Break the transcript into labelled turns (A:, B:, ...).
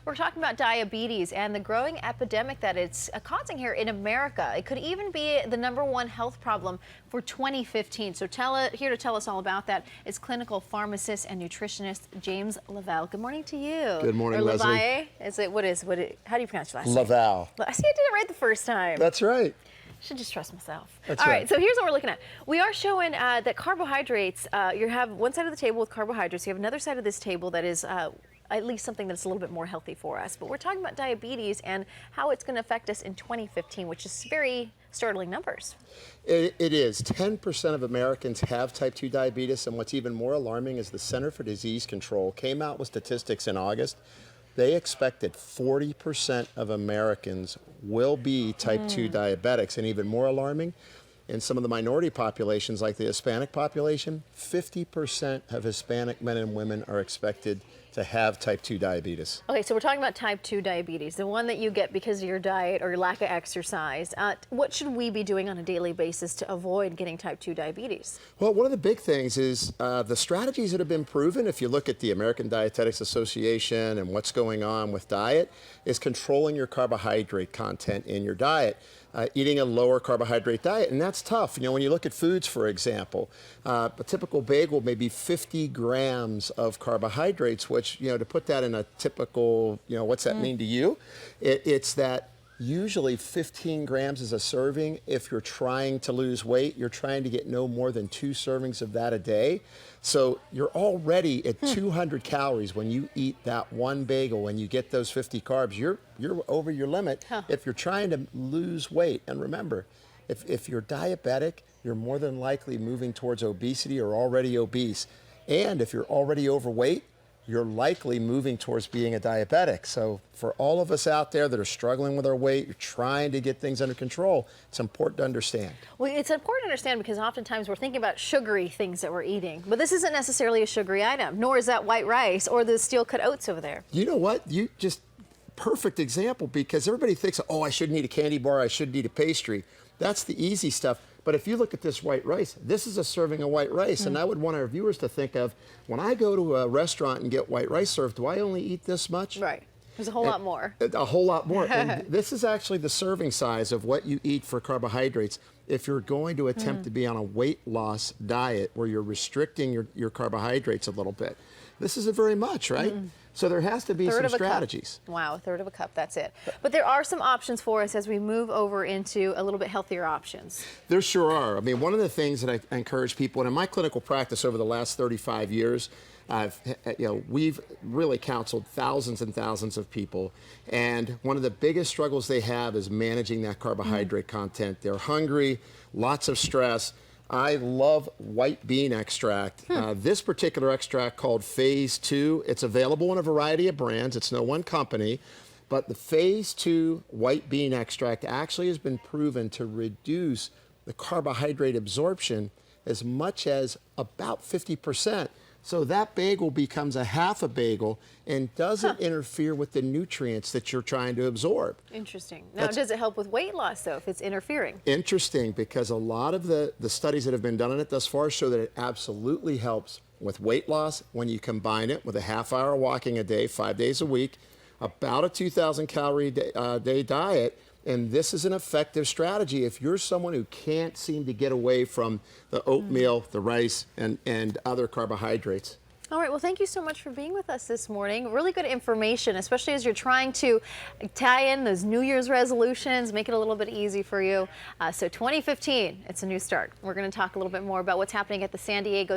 A: We're talking about diabetes and the growing epidemic that it's causing here in America. It could even be the #1 health problem for 2015. So here to tell us all about that is clinical pharmacist and nutritionist James Lavelle. Good morning to you.
B: Good morning, Leslie.
A: How do you pronounce your last name?
B: Lavelle.
A: I see I did it right the first time.
B: That's right.
A: Should just trust myself.
B: That's
A: All
B: right.
A: right, so here's what we're looking at. We are showing that carbohydrates, you have one side of the table with carbohydrates, you have another side of this table that is at least something that's a little bit more healthy for us. But we're talking about diabetes and how it's going to affect us in 2015, which is very startling numbers.
B: It is. 10% of Americans have type 2 diabetes, and what's even more alarming is the Center for Disease Control came out with statistics in August. They expected 40% of Americans will be type 2 diabetics, and even more alarming, in some of the minority populations like the Hispanic population, 50% of Hispanic men and women are expected to have type 2 diabetes.
A: Okay, so we're talking about type 2 diabetes, the one that you get because of your diet or your lack of exercise. What should we be doing on a daily basis to avoid getting type 2 diabetes?
B: Well, one of the big things is the strategies that have been proven, if you look at the American Dietetics Association and what's going on with diet, is controlling your carbohydrate content in your diet. Eating a lower carbohydrate diet, and that's tough. You know, when you look at foods, for example, a typical bagel may be 50 grams of carbohydrates, which, you know, to put that in a typical, you know, what's that mean to you? It's that usually 15 grams is a serving. If you're trying to lose weight, you're trying to get no more than 2 servings of that a day. So you're already at 200 calories when you eat that one bagel. When you get those 50 carbs, you're over your limit if you're trying to lose weight. And remember, if you're diabetic, you're more than likely moving towards obesity or already obese. And if you're already overweight, you're likely moving towards being a diabetic. So for all of us out there that are struggling with our weight, you're trying to get things under control, it's important to understand.
A: Well, it's important to understand because oftentimes we're thinking about sugary things that we're eating, but this isn't necessarily a sugary item, nor is that white rice or the steel-cut oats over there.
B: You know what? You just, perfect example, because everybody thinks, oh, I shouldn't eat a candy bar, I shouldn't eat a pastry. That's the easy stuff. But if you look at this white rice, this is a serving of white rice. And I would want our viewers to think of, when I go to a restaurant and get white rice served, do I only eat this much?
A: Right. There's a whole lot more.
B: A whole lot more. And this is actually the serving size of what you eat for carbohydrates. If you're going to attempt to be on a weight loss diet where you're restricting your carbohydrates a little bit, this isn't very much, right? So there has to be some strategies.
A: Wow, a third of a cup, that's it. But there are some options for us as we move over into a little bit healthier options.
B: There sure are. I mean, one of the things that I encourage people, and in my clinical practice over the last 35 years, we've really counseled thousands and thousands of people, and one of the biggest struggles they have is managing that carbohydrate content. They're hungry, lots of stress. I love white bean extract. This particular extract called Phase 2, it's available in a variety of brands. It's no one company, but the Phase 2 white bean extract actually has been proven to reduce the carbohydrate absorption as much as about 50%. So that bagel becomes a half a bagel and doesn't interfere with the nutrients that you're trying to absorb.
A: Interesting. Now, does it help with weight loss, though, if it's interfering?
B: Interesting, because a lot of the studies that have been done on it thus far show that it absolutely helps with weight loss when you combine it with a half-hour walking a day, 5 days a week, about a 2,000 calorie day diet. And this is an effective strategy if you're someone who can't seem to get away from the oatmeal, the rice, and other carbohydrates.
A: All right, well, thank you so much for being with us this morning. Really good information, especially as you're trying to tie in those New Year's resolutions, make it a little bit easy for you. So 2015, it's a new start. We're going to talk a little bit more about what's happening at the San Diego